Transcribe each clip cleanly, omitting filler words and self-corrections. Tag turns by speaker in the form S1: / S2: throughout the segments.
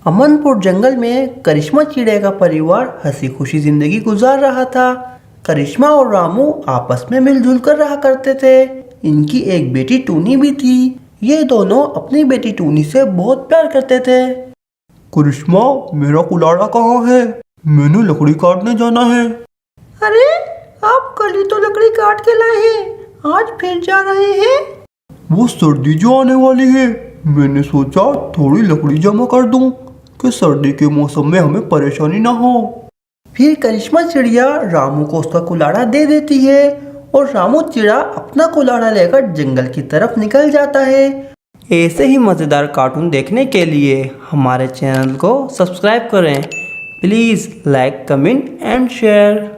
S1: Amanpour जंगल में करिश्मा चिड़िया का परिवार हंसी खुशी जिंदगी गुजार रहा था। करिश्मा और रामू आपस में मिलजुल कर रहा करते थे। इनकी एक बेटी टूनी भी थी। ये दोनों अपनी बेटी टूनी से बहुत प्यार करते थे।
S2: करिश्मा, मेरा कुलाड़ा कहाँ है? मैंने लकड़ी काटने जाना है।
S1: अरे, आप कल ही तो लकड़ी काट के लाए हैं, आज फिर जा रहे हैं?
S2: वो सर्दी जो आने वाली है, मैंने सोचा थोड़ी लकड़ी जमा कर दूं कि सर्दी के मौसम में हमें परेशानी ना हो।
S1: फिर करिश्मा चिड़िया रामू को उसका कुलाड़ा दे देती है और रामू चिड़ा अपना कुलाड़ा लेकर जंगल की तरफ निकल जाता है। ऐसे ही मज़ेदार कार्टून देखने के लिए हमारे चैनल को सब्सक्राइब करें। Please like, comment and share.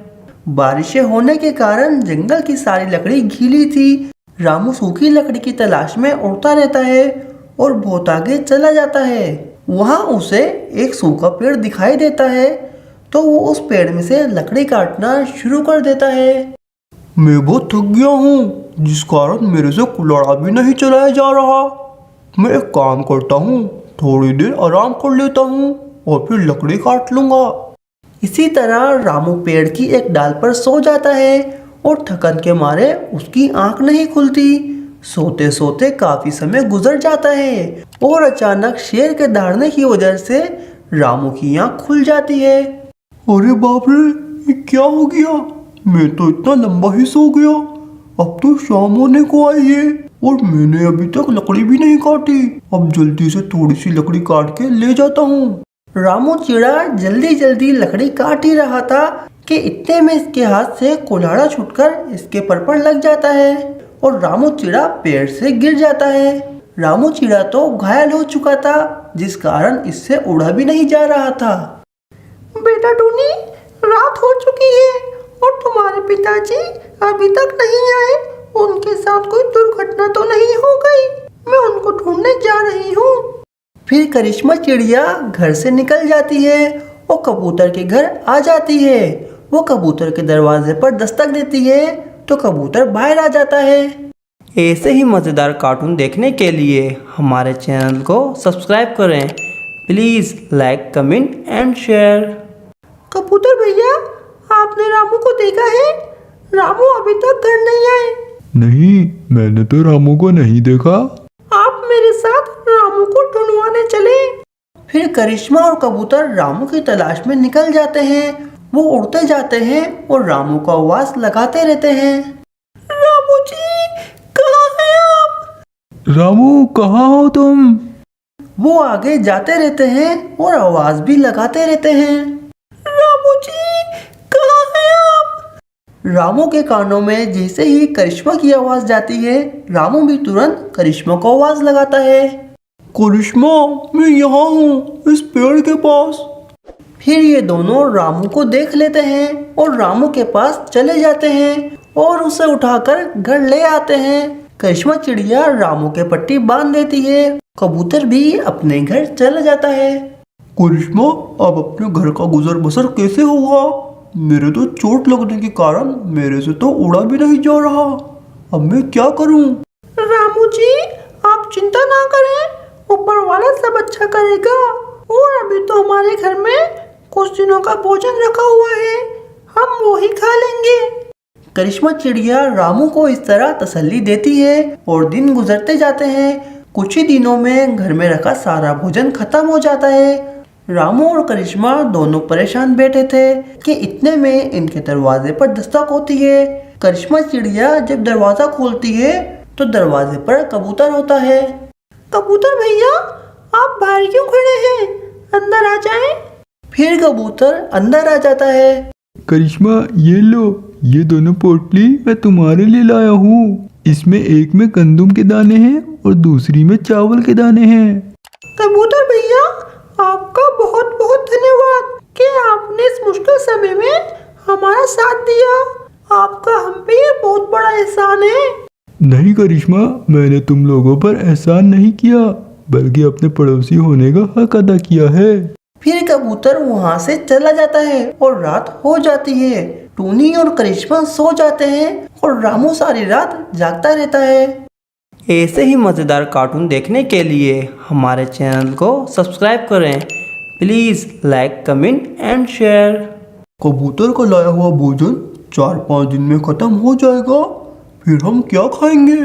S1: बारिशें होने के कारण जंगल की सारी लकड़ी गीली थी। रामू सूखी लकड़ी की तलाश में उड़ता रहता है और बहुत आगे चला जाता है। वहाँ उसे एक सूखा पेड़ दिखाई देता है तो वो उस पेड़ में से लकड़ी काटना शुरू कर देता है।
S2: मैं बहुत थक गया हूँ, जिस कारण मेरे से कुलाड़ा भी नहीं चलाया जा रहा। मैं एक काम करता हूँ, थोड़ी देर आराम कर लेता हूँ और फिर लकड़ी काट लूँगा।
S1: इसी तरह रामू पेड़ की एक डाल पर सो जाता है और थकन के मारे उसकी आंख नहीं खुलती। सोते सोते काफी समय गुजर जाता है और अचानक शेर के दहाड़ने की वजह से रामू की आंख खुल जाती है।
S2: अरे बाप रे, ये क्या हो गया? मैं तो इतना लंबा ही सो गया। अब तो शाम होने को आई है और मैंने अभी तक लकड़ी भी नहीं काटी। अब जल्दी से थोड़ी सी लकड़ी काट के ले जाता हूँ।
S1: रामू चिड़ा जल्दी जल्दी लकड़ी काट ही रहा था कि इतने में इसके हाथ से कुल्हाड़ा छूटकर इसके पर लग जाता है और रामू चिड़ा पेड़ से गिर जाता है। रामू चिड़ा तो घायल हो चुका था, जिस कारण इससे उड़ा भी नहीं जा रहा था। बेटा टूनी, रात हो चुकी है और तुम्हारे पिताजी अभी तक नहीं आए। उनके साथ कोई दुर्घटना तो नहीं हो गई? मैं उनको ढूंढने जा रही हूँ। फिर करिश्मा चिड़िया घर से निकल जाती है और कबूतर के घर आ जाती है। वो कबूतर के दरवाजे पर दस्तक देती है तो कबूतर बाहर आ जाता है। ऐसे ही मज़ेदार कार्टून देखने के लिए हमारे चैनल को सब्सक्राइब करें। Please like, comment and share. कबूतर भैया, आपने रामू को देखा है? रामू अभी तक घर नहीं आए।
S2: नहीं, मैंने तो रामू को नहीं देखा।
S1: आप मेरे साथ रामू को ढूंढवाने चले। फिर करिश्मा और कबूतर रामू की तलाश में निकल जाते हैं। वो उड़ते जाते हैं और रामू को आवाज लगाते रहते हैं। रामू जी, कहाँ हैं आप?
S2: रामू, कहाँ हो तुम?
S1: वो आगे जाते रहते हैं और आवाज भी लगाते रहते हैं। रामू जी, कहाँ हैं आप? रामू के कानों में जैसे ही करिश्मा की आवाज जाती है, रामू भी तुरंत करिश्मा को आवाज लगाता है।
S2: करिश्मा, मैं यहाँ हूँ, इस पेड़ के पास।
S1: फिर ये दोनों रामू को देख लेते हैं और रामू के पास चले जाते हैं और उसे उठाकर घर ले आते हैं। करिश्मा चिड़िया रामू के पट्टी बांध देती है। कबूतर भी अपने घर चला जाता है।
S2: करिश्मा, अब अपने घर का गुजर बसर कैसे होगा? मेरे तो चोट लगने के कारण मेरे से तो उड़ा भी नहीं जा रहा। अब मैं क्या करूं?
S1: रामू जी, आप चिंता ना करें, ऊपर वाला सब अच्छा करेगा। और अभी तो हमारे घर में कुछ दिनों का भोजन रखा हुआ है, हम वो ही खा लेंगे। करिश्मा चिड़िया रामू को इस तरह तसल्ली देती है और दिन गुजरते जाते हैं। कुछ ही दिनों में घर में रखा सारा भोजन खत्म हो जाता है। रामू और करिश्मा दोनों परेशान बैठे थे कि इतने में इनके दरवाजे पर दस्तक होती है। करिश्मा चिड़िया जब दरवाजा खोलती है तो दरवाजे पर कबूतर होता है। कबूतर भैया, आप बाहर क्यों खड़े हैं? अंदर आ जाएं। फिर कबूतर अंदर आ जाता है।
S2: करिश्मा, ये लो, ये दोनों पोटली मैं तुम्हारे लिए लाया हूँ। इसमें एक में गंदुम के दाने हैं और दूसरी में चावल के दाने हैं।
S1: कबूतर भैया, आपका बहुत बहुत धन्यवाद कि आपने इस मुश्किल समय में हमारा साथ दिया। आपका हम पे बहुत बड़ा एहसान है।
S2: नहीं करिश्मा, मैंने तुम लोगों पर एहसान नहीं किया, बल्कि अपने पड़ोसी होने का हक अदा किया है।
S1: फिर कबूतर वहाँ से चला जाता है और रात हो जाती है। टूनी और करिश्मा सो जाते हैं और रामू सारी रात जागता रहता है। ऐसे ही मज़ेदार कार्टून देखने के लिए हमारे चैनल को सब्सक्राइब करें। Please like, comment and share.
S2: कबूतर का लाया हुआ भोजन 4-5 दिन में खत्म हो जाएगा, फिर हम क्या खाएंगे?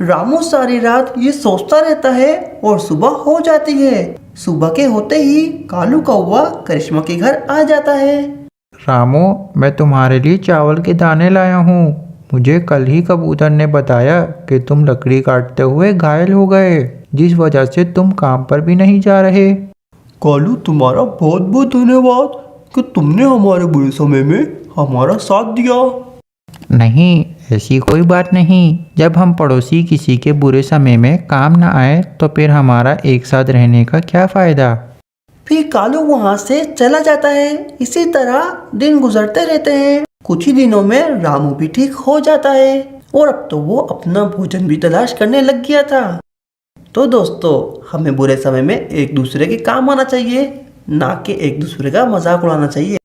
S1: रामू सारी रात ये सोचता रहता है और सुबह हो जाती है। सुबह के होते ही कालू कौवा करिश्मा के घर आ जाता है।
S3: रामू, मैं तुम्हारे लिए चावल के दाने लाया हूँ। मुझे कल ही कबूतर ने बताया कि तुम लकड़ी काटते हुए घायल हो गए, जिस वजह से तुम काम पर भी नहीं जा रहे।
S2: कालू, तुम्हारा बहुत बहुत धन्यवाद कि तुमने हमारे बुरे समय में हमारा साथ दिया।
S3: नहीं, ऐसी कोई बात नहीं। जब हम पड़ोसी किसी के बुरे समय में काम न आए तो फिर हमारा एक साथ रहने का क्या फ़ायदा।
S1: फिर कालू वहाँ से चला जाता है। इसी तरह दिन गुजरते रहते हैं। कुछ ही दिनों में रामू भी ठीक हो जाता है और अब तो वो अपना भोजन भी तलाश करने लग गया था। तो दोस्तों, हमें बुरे समय में एक दूसरे के काम आना चाहिए, ना कि एक दूसरे का मजाक उड़ाना चाहिए।